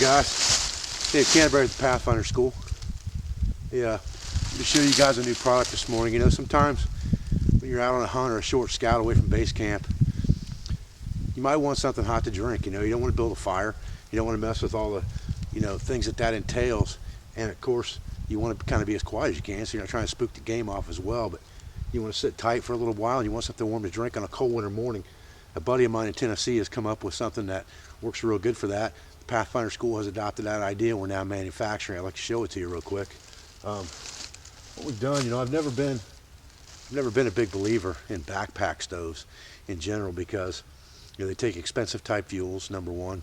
guys, Dave Canterbury at the Pathfinder School. Yeah, to show you guys a new product this morning. You know, sometimes when you're out on a hunt or a short scout away from base camp, you might want something hot to drink. You know, you don't want to build a fire. You don't want to mess with all the, things that entails. And of course, you want to kind of be as quiet as you can, so you're not trying to spook the game off as well. But you want to sit tight for a little while, and you want something warm to drink on a cold winter morning. A buddy of mine in Tennessee has come up with something that works real good for that. The Pathfinder School has adopted that idea. We're now manufacturing. I'd like to show it to you real quick. What we've done, I've never been a big believer in backpack stoves in general because they take expensive type fuels, number one,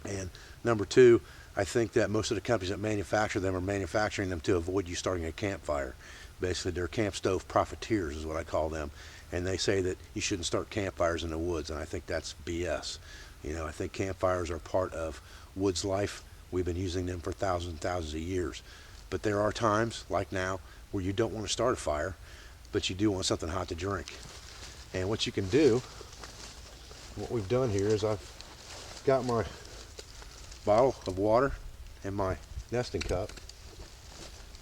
and number two, I think that most of the companies that manufacture them are manufacturing them to avoid you starting a campfire. Basically, they're camp stove profiteers is what I call them, and they say that you shouldn't start campfires in the woods, and I think that's BS. I think campfires are part of woods life. We've been using them for thousands and thousands of years, but there are times like now where you don't want to start a fire, but you do want something hot to drink. And what you can do, what we've done here is I've got my bottle of water and my nesting cup.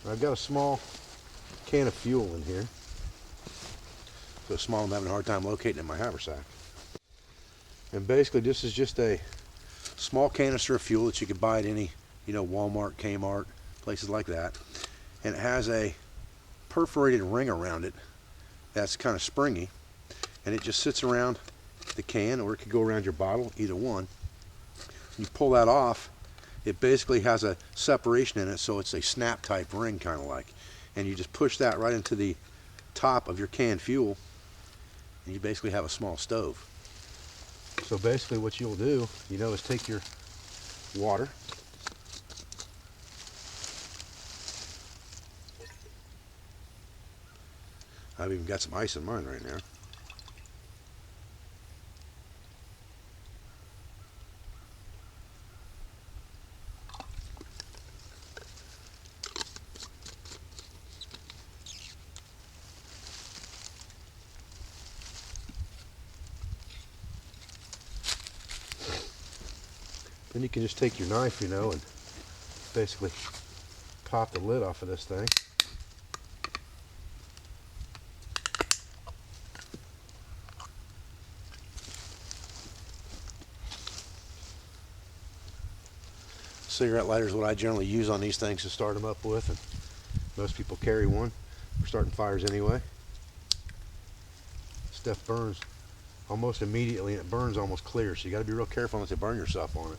I've got a small can of fuel in here. So small I'm having a hard time locating in my haversack. And basically this is just a small canister of fuel that you could buy at any, Walmart, Kmart, places like that. And it has a perforated ring around it that's kind of springy, and it just sits around the can, or it could go around your bottle, either one. You pull that off, it basically has a separation in it, so it's a snap type ring kind of like, and you just push that right into the top of your canned fuel, and you basically have a small stove. So basically what you'll do, is take your water, I've even got some ice in mine right now. Then you can just take your knife, and basically pop the lid off of this thing. Cigarette lighter is what I generally use on these things to start them up with, and most people carry one for starting fires anyway. Stuff burns almost immediately, and it burns almost clear, so you got to be real careful not to burn yourself on it,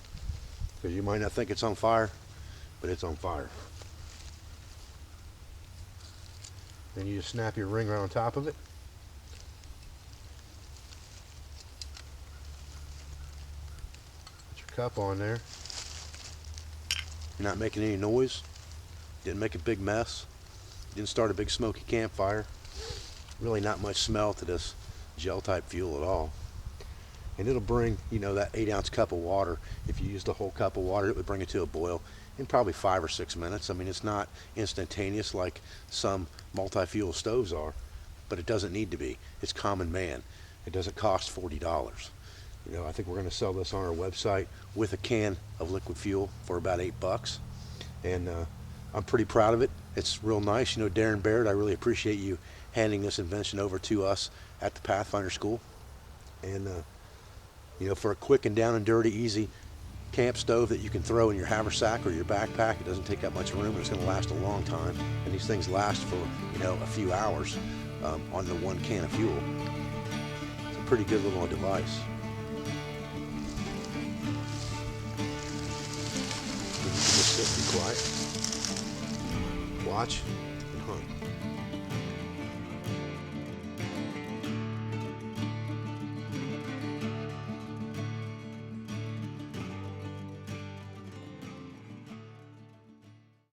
because you might not think it's on fire, but it's on fire. Then you just snap your ring right on top of it. Put your cup on there. You're not making any noise. Didn't make a big mess. Didn't start a big smoky campfire. Really not much smell to this gel type fuel at all. And it'll bring, that 8-ounce cup of water. If you use the whole cup of water, it would bring it to a boil in probably 5 or 6 minutes. I mean, it's not instantaneous like some multi-fuel stoves are, but it doesn't need to be. It's common man. It doesn't cost $40. I think we're going to sell this on our website with a can of liquid fuel for about $8. And I'm pretty proud of it. It's real nice. Darren Baird, I really appreciate you handing this invention over to us at the Pathfinder School. And, for a quick and down and dirty, easy camp stove that you can throw in your haversack or your backpack, it doesn't take up much room, and it's going to last a long time. And these things last for, a few hours on the one can of fuel. It's a pretty good little device. Just sit and be quiet. Watch.